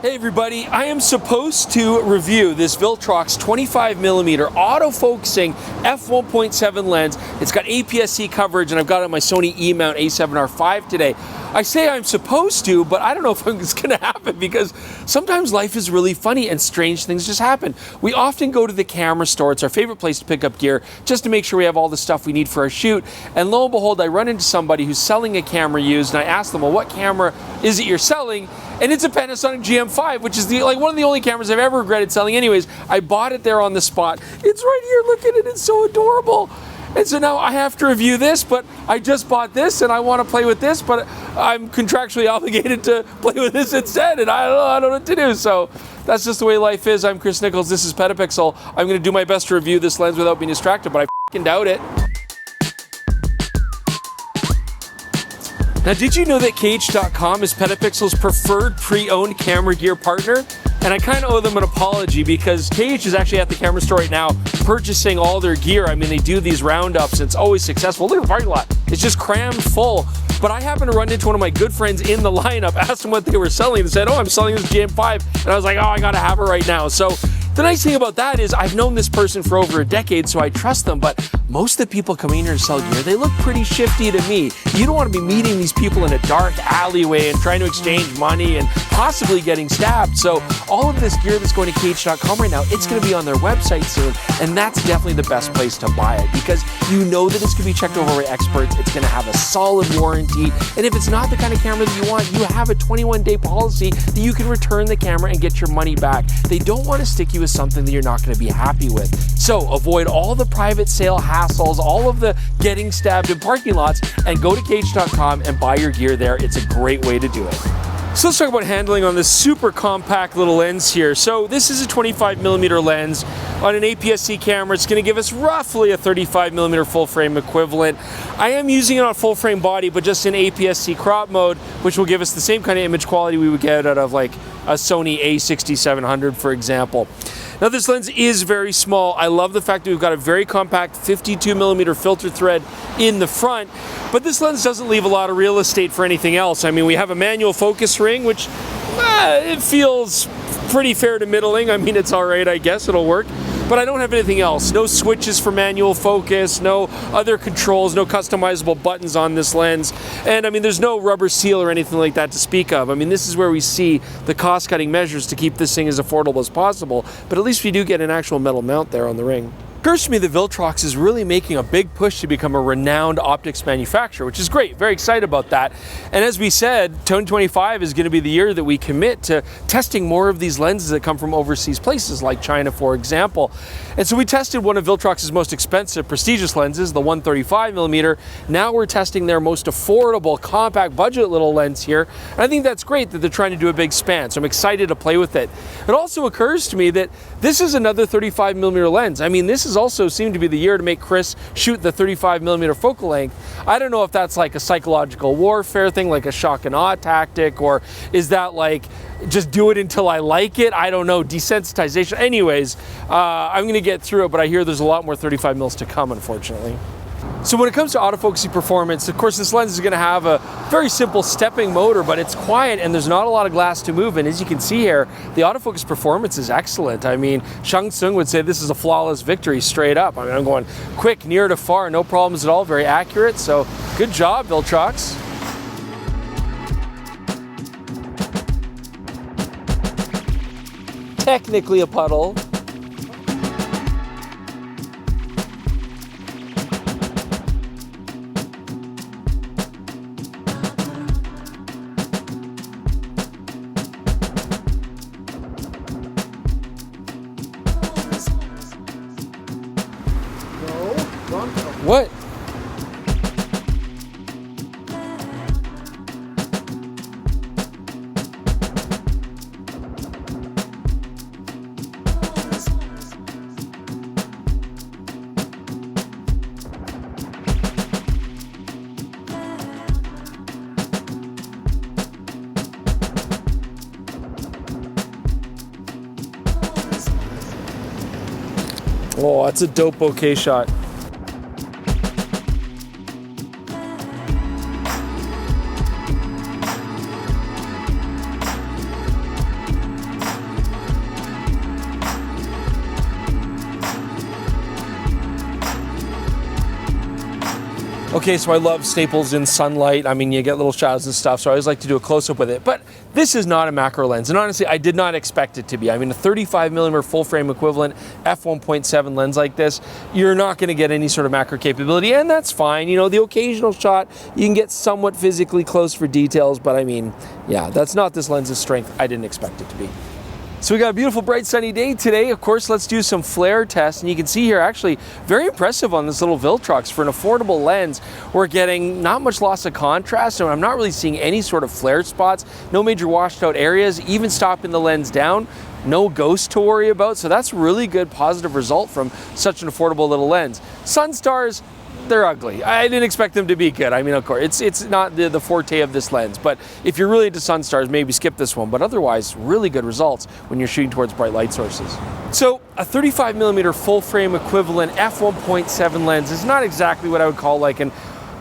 Hey everybody, I am supposed to review this Viltrox 25mm autofocusing f1.7 lens. It's got APS-C coverage and I've got it on my Sony E-mount A7R5 today. I say I'm supposed to, but I don't know if it's gonna happen because sometimes life is really funny and strange things just happen. We often go to the camera store, it's our favorite place to pick up gear, just to make sure we have all the stuff we need for our shoot. And lo and behold, I run into somebody who's selling a camera used and I ask them, well, what camera is it you're selling? And it's a Panasonic GM5, which is one of the only cameras I've ever regretted selling anyways. I bought it there on the spot. It's right here, look at it, it's so adorable. And so now I have to review this, but I just bought this and I want to play with this, but I'm contractually obligated to play with this instead, and I don't know what to do. So that's just the way life is. I'm Chris Niccolls, this is PetaPixel. I'm going to do my best to review this lens without being distracted, but I f***ing doubt it. Now, did you know that KH.com is PetaPixel's preferred pre-owned camera gear partner? And I kind of owe them an apology because KH is actually at the camera store right now purchasing all their gear. I mean, they do these roundups and it's always successful. Look at the parking lot. It's just crammed full. But I happened to run into one of my good friends in the lineup, asked them what they were selling, and said, oh, I'm selling this GM5. And I was like, oh, I got to have it right now. So the nice thing about that is I've known this person for over a decade, so I trust them. But most of the people coming here to sell gear, they look pretty shifty to me. You don't want to be meeting these people in a dark alleyway and trying to exchange money and possibly getting stabbed. So all of this gear that's going to KH.com right now, it's going to be on their website soon. And that's definitely the best place to buy it because you know that it's going to be checked over by experts. It's going to have a solid warranty. And if it's not the kind of camera that you want, you have a 21-day policy that you can return the camera and get your money back. They don't want to stick you with something that you're not going to be happy with. So avoid all the private sale hassles, all of the getting stabbed in parking lots, and go to KH.com and buy your gear there. It's a great way to do it. So let's talk about handling on this super compact little lens here. So this is a 25mm lens on an APS-C camera. It's going to give us roughly a 35mm full frame equivalent. I am using it on full frame body, but just in APS-C crop mode, which will give us the same kind of image quality we would get out of like a Sony A6700, for example. Now this lens is very small. I love the fact that we've got a very compact 52mm filter thread in the front, but this lens doesn't leave a lot of real estate for anything else. I mean, we have a manual focus ring, which it feels pretty fair to middling. I mean, it's all right, I guess, it'll work. But I don't have anything else. No switches for manual focus, no other controls, no customizable buttons on this lens. And I mean, there's no rubber seal or anything like that to speak of. I mean, this is where we see the cost-cutting measures to keep this thing as affordable as possible. But at least we do get an actual metal mount there on the ring. It occurs to me that Viltrox is really making a big push to become a renowned optics manufacturer, which is great. Very excited about that. And as we said, 2025 is going to be the year that we commit to testing more of these lenses that come from overseas places like China, for example. And so we tested one of Viltrox's most expensive, prestigious lenses, the 135mm. Now we're testing their most affordable, compact, budget little lens here. And I think that's great that they're trying to do a big span. So I'm excited to play with it. It also occurs to me that this is another 35mm lens. I mean, this is also seemed to be the year to make Chris shoot the 35mm focal length. I don't know if that's like a psychological warfare thing, like a shock and awe tactic, or is that like just do it until I like it? I don't know, desensitization. Anyways, I'm gonna get through it, but I hear there's a lot more 35mm to come, unfortunately. So when it comes to autofocusing performance, of course, this lens is going to have a very simple stepping motor, but it's quiet and there's not a lot of glass to move. And as you can see here, the autofocus performance is excellent. I mean, Shang Tsung would say this is a flawless victory straight up. I mean, I'm going quick, near to far, no problems at all, very accurate. So good job, Viltrox. Technically a puddle. What? Oh, that's a dope bokeh shot. Okay, so I love staples in sunlight. I mean, you get little shadows and stuff, so I always like to do a close-up with it. But this is not a macro lens, and honestly, I did not expect it to be. I mean, a 35mm full-frame equivalent f1.7 lens like this, you're not going to get any sort of macro capability, and that's fine. You know, the occasional shot, you can get somewhat physically close for details, but I mean, yeah, that's not this lens's strength. I didn't expect it to be. So we got a beautiful, bright, sunny day today. Of course, let's do some flare tests. And you can see here, actually, very impressive on this little Viltrox. For an affordable lens, we're getting not much loss of contrast, and I'm not really seeing any sort of flare spots, no major washed out areas, even stopping the lens down, no ghost to worry about. So that's really good, positive result from such an affordable little lens. Sun stars, they're ugly. I didn't expect them to be good. I mean, of course, it's not the forte of this lens, but if you're really into sun stars, maybe skip this one. But otherwise, really good results when you're shooting towards bright light sources. So a 35mm full frame equivalent f1.7 lens is not exactly what I would call like an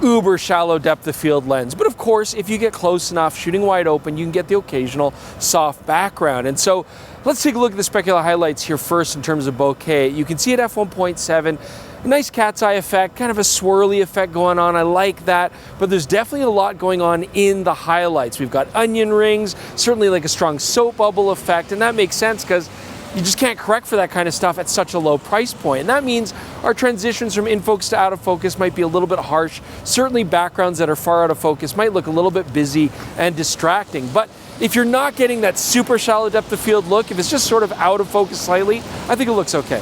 uber shallow depth of field lens. But of course, if you get close enough, shooting wide open, you can get the occasional soft background. And so let's take a look at the specular highlights here first in terms of bokeh. You can see at f1.7, a nice cat's eye effect, kind of a swirly effect going on. I like that, but there's definitely a lot going on in the highlights. We've got onion rings, certainly like a strong soap bubble effect, and that makes sense because you just can't correct for that kind of stuff at such a low price point. And that means our transitions from in focus to out of focus might be a little bit harsh. Certainly backgrounds that are far out of focus might look a little bit busy and distracting. But if you're not getting that super shallow depth of field look, if it's just sort of out of focus slightly, I think it looks okay.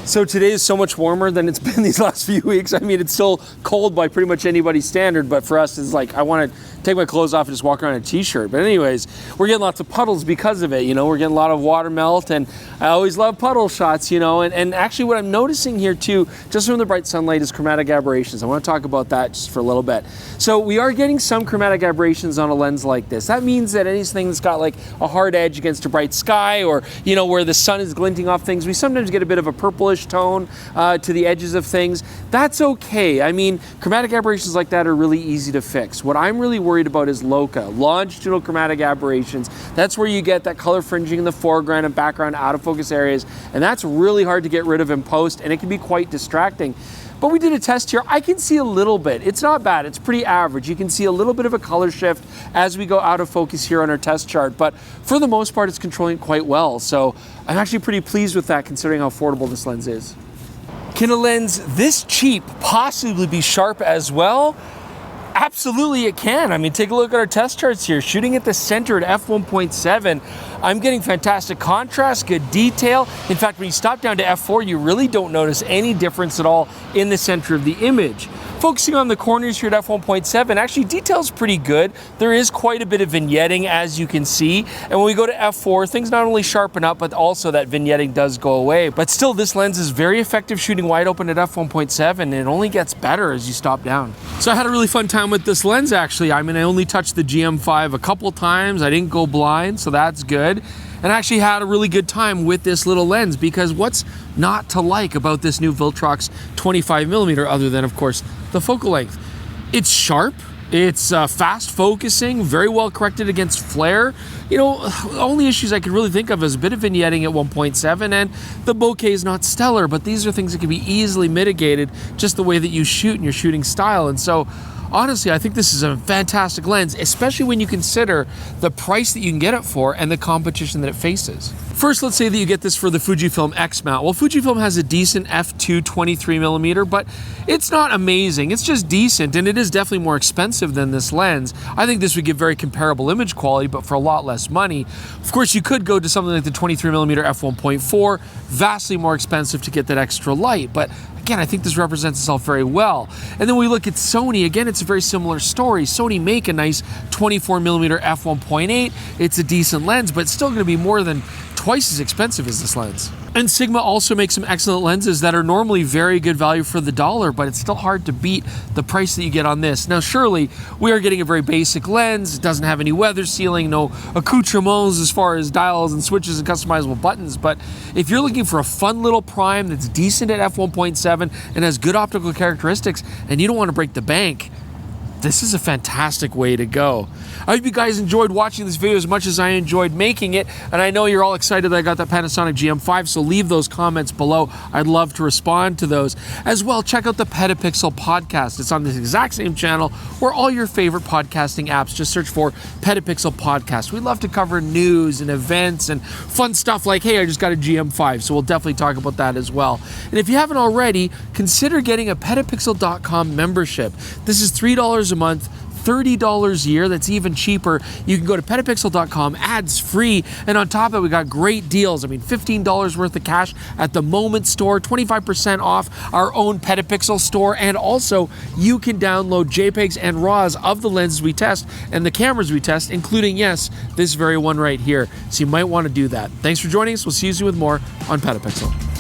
So today is so much warmer than it's been these last few weeks. I mean, it's still cold by pretty much anybody's standard, but for us, it's like, I want to take my clothes off and just walk around in a t-shirt. But anyways, we're getting lots of puddles because of it. You know, we're getting a lot of water melt, and I always love puddle shots, you know, and actually what I'm noticing here too, just from the bright sunlight, is chromatic aberrations. I want to talk about that just for a little bit. So we are getting some chromatic aberrations on a lens like this. That means that anything that's got like a hard edge against a bright sky, or, you know, where the sun is glinting off things, we sometimes get a bit of a purplish tone to the edges of things. That's okay. I mean, chromatic aberrations like that are really easy to fix. What I'm really worried about is LOCA, longitudinal chromatic aberrations. That's where you get that color fringing in the foreground and background out of focus areas, and that's really hard to get rid of in post, and it can be quite distracting. But we did a test here. I can see a little bit. It's not bad. It's pretty average. You can see a little bit of a color shift as we go out of focus here on our test chart, but for the most part, it's controlling it quite well. So I'm actually pretty pleased with that, considering how affordable this lens is. Can a lens this cheap possibly be sharp as well? Absolutely it can. I mean, take a look at our test charts here. Shooting at the center at f1.7, I'm getting fantastic contrast, good detail. In fact, when you stop down to f4, you really don't notice any difference at all in the center of the image. Focusing on the corners here at f1.7, actually detail's pretty good. There is quite a bit of vignetting, as you can see. And when we go to f4, things not only sharpen up, but also that vignetting does go away. But still, this lens is very effective shooting wide open at f1.7, and it only gets better as you stop down. So I had a really fun time with this lens, actually. I mean, I only touched the GM5 a couple times. I didn't go blind, so that's good. And I actually had a really good time with this little lens, because what's not to like about this new Viltrox 25mm, other than, of course, the focal length? It's sharp, it's fast focusing, very well corrected against flare. You know, the only issues I could really think of is a bit of vignetting at 1.7, and the bokeh is not stellar, but these are things that can be easily mitigated just the way that you shoot and your shooting style. And so honestly, I think this is a fantastic lens, especially when you consider the price that you can get it for and the competition that it faces. First, let's say that you get this for the Fujifilm X mount. Well, Fujifilm has a decent f2 23mm, but it's not amazing. It's just decent, and it is definitely more expensive than this lens. I think this would give very comparable image quality, but for a lot less money. Of course, you could go to something like the 23mm f1.4, vastly more expensive to get that extra light, but again, I think this represents itself very well. And then we look at Sony. Again, it's a very similar story. Sony make a nice 24mm f1.8. It's a decent lens, but it's still going to be more than twice as expensive as this lens. And Sigma also makes some excellent lenses that are normally very good value for the dollar, but it's still hard to beat the price that you get on this. Now, surely we are getting a very basic lens. It doesn't have any weather sealing, no accoutrements as far as dials and switches and customizable buttons. But if you're looking for a fun little prime that's decent at f1.7 and has good optical characteristics, and you don't want to break the bank, this is a fantastic way to go. I hope you guys enjoyed watching this video as much as I enjoyed making it, and I know you're all excited that I got that Panasonic GM5, so leave those comments below. I'd love to respond to those. As well, check out the PetaPixel podcast. It's on this exact same channel where all your favorite podcasting apps. Just search for PetaPixel podcast. We love to cover news and events and fun stuff like, hey, I just got a GM5, so we'll definitely talk about that as well. And if you haven't already, consider getting a PetaPixel.com membership. This is $3 a month, $30 a year. That's even cheaper. You can go to PetaPixel.com, ads free, and on top of it, we got great deals. I mean, $15 worth of cash at the Moment store, 25% off our own PetaPixel store, and also you can download JPEGs and RAWs of the lenses we test and the cameras we test, including, yes, this very one right here. So you might want to do that. Thanks for joining us. We'll see you soon with more on PetaPixel.